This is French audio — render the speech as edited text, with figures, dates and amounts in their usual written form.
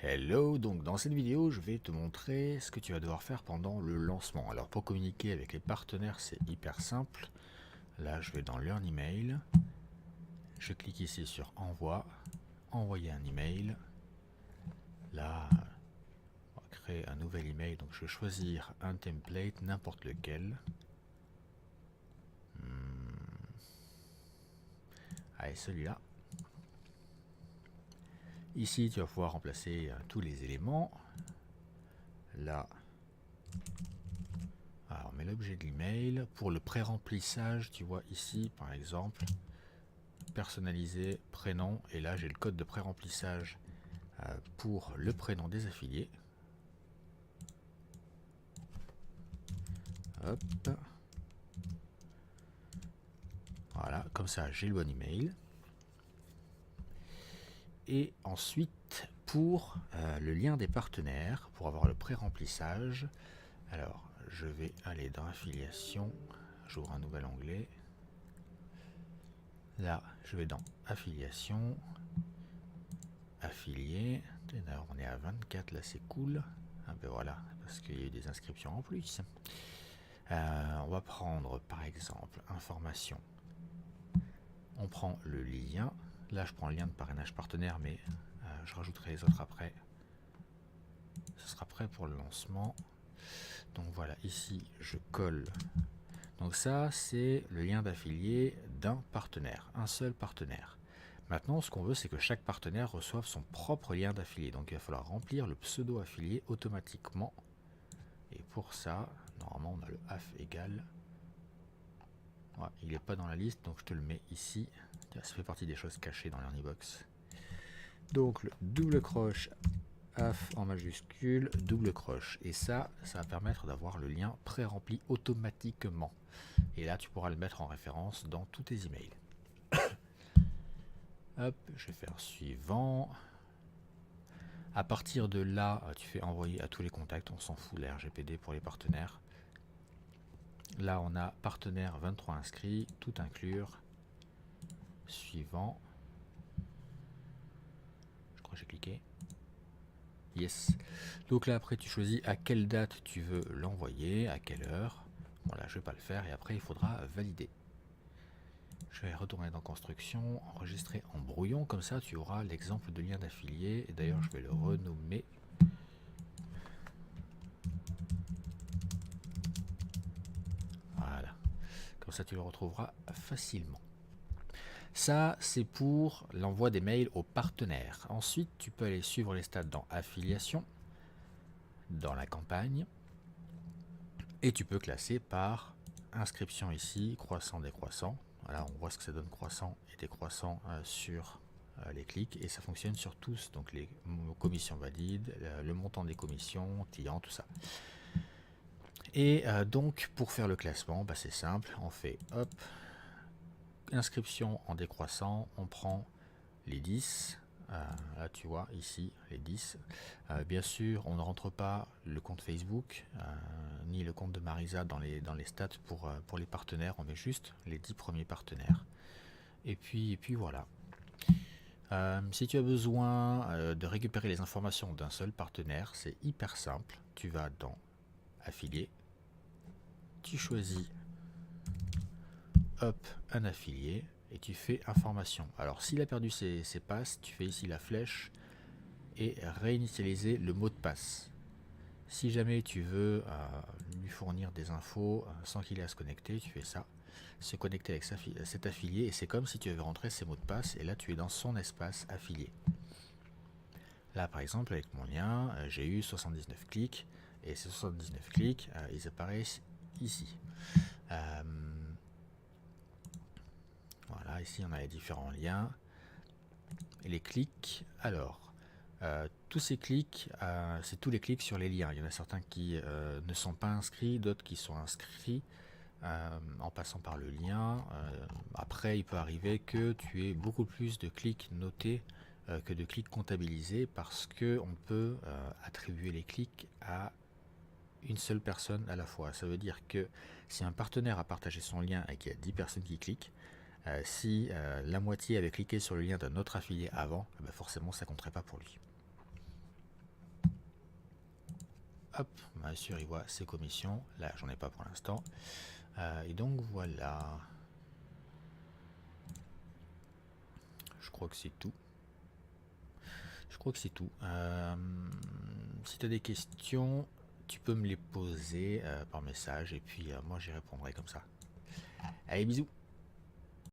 Hello, donc dans cette vidéo, je vais te montrer ce que tu vas devoir faire pendant le lancement. Alors pour communiquer avec les partenaires, c'est hyper simple. Là, je vais dans Learn Email. Je clique ici sur Envoi, envoyer un email. Là, on va créer un nouvel email. Donc je vais choisir un template, n'importe lequel. Allez, celui-là. Ici, tu vas pouvoir remplacer tous les éléments. Là, alors, on met l'objet de l'email. Pour le pré-remplissage, tu vois ici, par exemple, personnaliser, prénom. Et là, j'ai le code de pré-remplissage pour le prénom des affiliés. Hop. Voilà, comme ça, j'ai le bon email. Et ensuite, pour le lien des partenaires, pour avoir le pré-remplissage, alors, je vais aller dans Affiliation. J'ouvre un nouvel onglet. Là, je vais dans Affiliation, Affiliés. D'ailleurs, on est à 24, là, c'est cool. Ah ben voilà, parce qu'il y a eu des inscriptions en plus. On va prendre, par exemple, Information. On prend le lien. Là, je prends le lien de parrainage partenaire, mais je rajouterai les autres après. Ce sera prêt pour le lancement. Donc voilà, ici, je colle. Donc ça, c'est le lien d'affilié d'un partenaire, un seul partenaire. Maintenant, ce qu'on veut, c'est que chaque partenaire reçoive son propre lien d'affilié. Donc il va falloir remplir le pseudo-affilié automatiquement. Et pour ça, normalement, on a le AF égale. Ouais, il n'est pas dans la liste, donc je te le mets ici. Ça fait partie des choses cachées dans l'Ernibox. Donc le double croche AF en majuscule, double croche. Et ça va permettre d'avoir le lien pré-rempli automatiquement. Et là, tu pourras le mettre en référence dans tous tes emails. Hop, je vais faire suivant. À partir de là, tu fais envoyer à tous les contacts. On s'en fout, la RGPD pour les partenaires. Là, on a partenaire 23 inscrits, tout inclure. Suivant. Je crois que j'ai cliqué. Yes. Donc là, après, tu choisis à quelle date tu veux l'envoyer, à quelle heure. Bon, là, je ne vais pas le faire. Et après, il faudra valider. Je vais retourner dans construction, enregistrer en brouillon. Comme ça, tu auras l'exemple de lien d'affilié. Et d'ailleurs, je vais le renommer. Voilà. Comme ça, tu le retrouveras facilement. Ça, c'est pour l'envoi des mails aux partenaires. Ensuite, tu peux aller suivre les stats dans Affiliation, dans la campagne, et tu peux classer par inscription ici, croissant, décroissant. Voilà, on voit ce que ça donne croissant et décroissant sur les clics, et ça fonctionne sur tous, donc les commissions valides, le montant des commissions, clients, tout ça. Et donc, pour faire le classement, bah, c'est simple, on fait hop, inscription en décroissant, on prend les 10, là tu vois ici les 10. Bien sûr, on ne rentre pas le compte Facebook ni le compte de Marisa dans les stats pour les partenaires, on met juste les 10 premiers partenaires. Et puis voilà. Si tu as besoin de récupérer les informations d'un seul partenaire, c'est hyper simple. Tu vas dans Affilié, tu choisis hop, un affilié et tu fais information. Alors s'il a perdu ses passes, tu fais ici la flèche et réinitialiser le mot de passe. Si jamais tu veux lui fournir des infos sans qu'il ait à se connecter, tu fais ça. Se connecter avec cet affilié et c'est comme si tu avais rentré ses mots de passe et là tu es dans son espace affilié. Là par exemple avec mon lien, j'ai eu 79 clics et ces 79 clics, ils apparaissent ici. Voilà, ici on a les différents liens. Et les clics, alors, tous ces clics, c'est tous les clics sur les liens. Il y en a certains qui ne sont pas inscrits, d'autres qui sont inscrits en passant par le lien. Après, il peut arriver que tu aies beaucoup plus de clics notés que de clics comptabilisés parce qu'on peut attribuer les clics à une seule personne à la fois. Ça veut dire que si un partenaire a partagé son lien et qu'il y a 10 personnes qui cliquent, si la moitié avait cliqué sur le lien d'un autre affilié avant, forcément ça ne compterait pas pour lui. hop, bien sûr, il voit ses commissions. Là, j'en ai pas pour l'instant. Et donc, voilà. Je crois que c'est tout. Je crois que c'est tout. Si tu as des questions, tu peux me les poser par message et puis moi j'y répondrai comme ça. Allez, bisous!